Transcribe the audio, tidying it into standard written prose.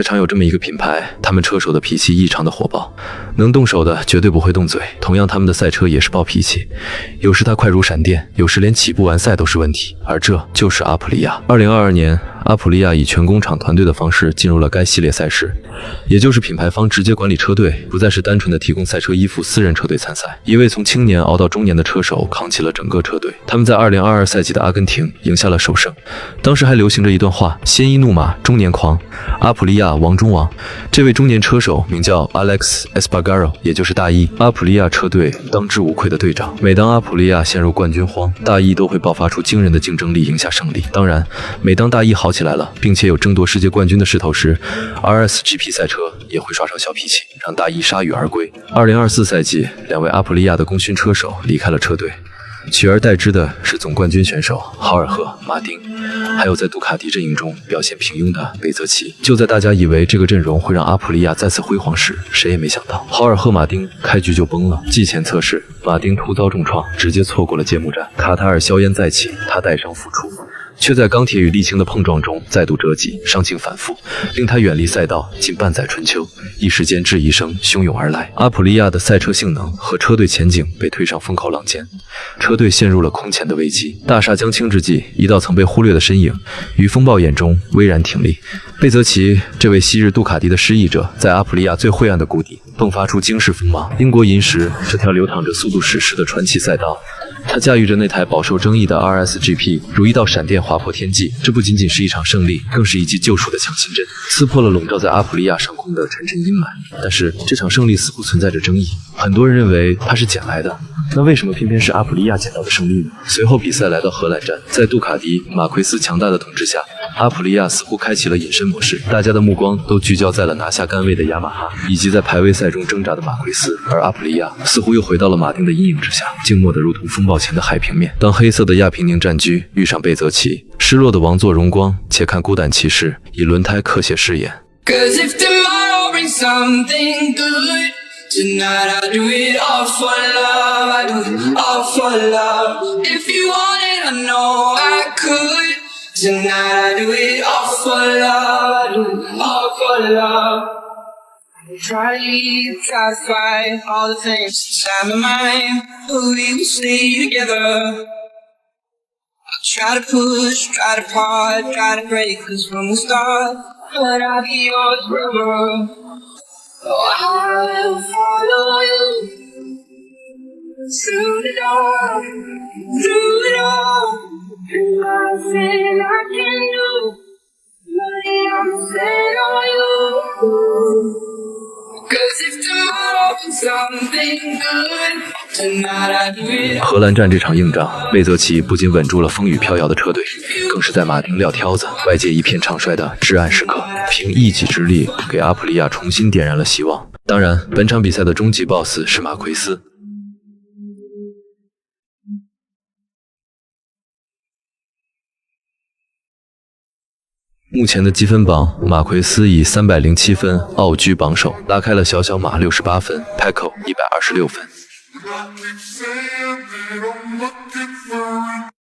常有这么一个品牌，他们车手的脾气异常的火爆，能动手的绝对不会动嘴。同样，他们的赛车也是暴脾气，有时它快如闪电，有时连起步完赛都是问题。而这就是阿普利亚。2022年，阿普利亚以全工厂团队的方式进入了该系列赛事，也就是品牌方直接管理车队，不再是单纯的提供赛车衣服私人车队参赛。一位从青年熬到中年的车手扛起了整个车队。他们在2022赛季的阿根廷赢下了首胜。当时还流行着一段话：鲜衣怒马，中年狂。阿普利亚王中王。这位中年车手名叫 Alex Espargaro， 也就是大一，阿普利亚车队当之无愧的队长。每当阿普利亚陷入冠军荒，大一都会爆发出惊人的竞争力，赢下胜利。当然，每当大一好起来了，并且有争夺世界冠军的势头时， RSGP 赛车也会耍上小脾气，让大一铩羽而归。2024赛季，两位阿普利亚的功勋车手离开了车队，取而代之的是总冠军选手豪尔赫、马丁，还有在杜卡迪阵营中表现平庸的贝泽奇。就在大家以为这个阵容会让阿普利亚再次辉煌时，谁也没想到，豪尔赫、马丁开局就崩了。季前测试，马丁突遭重创，直接错过了揭幕战。卡塔尔硝烟再起，他带伤复出，却在钢铁与沥青的碰撞中再度折戟，伤情反复，令他远离赛道近半载春秋。一时间质疑声汹涌而来，阿普利亚的赛车性能和车队前景被推上风口浪尖，车队陷入了空前的危机。大厦将倾之际，一道曾被忽略的身影于风暴眼中巍然挺立。贝泽奇，这位昔日杜卡迪的失意者，在阿普利亚最晦暗的谷底迸发出惊世锋芒。英国银石，这条流淌着速度史诗的传奇赛道，他驾驭着那台饱受争议的 RSGP， 如一道闪电划破天际。这不仅仅是一场胜利，更是一记救赎的强心针，刺破了笼罩在阿普利亚上空的沉沉阴霾。但是这场胜利似乎存在着争议，很多人认为它是捡来的，那为什么偏偏是阿普利亚捡到的胜利呢？随后比赛来到荷兰站，在杜卡迪、马奎斯强大的统治下，阿普利亚似乎开启了隐身模式，大家的目光都聚焦在了拿下杆位的雅马哈以及在排位赛中挣扎的马奎斯，而阿普利亚似乎又回到了马丁的阴影之下，静默的如同风暴前的海平面。当黑色的亚平宁战驹遇上贝泽奇，失落的王座荣光，且看孤胆骑士以轮胎刻写誓言。Cause if tomorrow brings something good, tonight I do it all for love, I do it all for love. If you want it, I know I could. Tonight I do it all for love, I do it all for love. Try to leave, try to fight all the things inside my mind, but we will stay together. Try to push, try to part, try to break us from the start, but I'll be yours forever. Oh, I will follow you through the dark, through it all. And nothing I can do, money I'm set on you. Cause if tomorrow is something good, tonight I do it. 荷兰站这场硬仗，贝泽奇不仅稳住了风雨飘摇的车队，更是在马丁撂挑子，外界一片唱衰的至暗时刻，凭一己之力给阿普利亚重新点燃了希望。当然，本场比赛的终极 BOSS 是马奎斯。目前的积分榜，马奎斯以307分傲居榜首，拉开了小小马68分 ，Pecco 126分。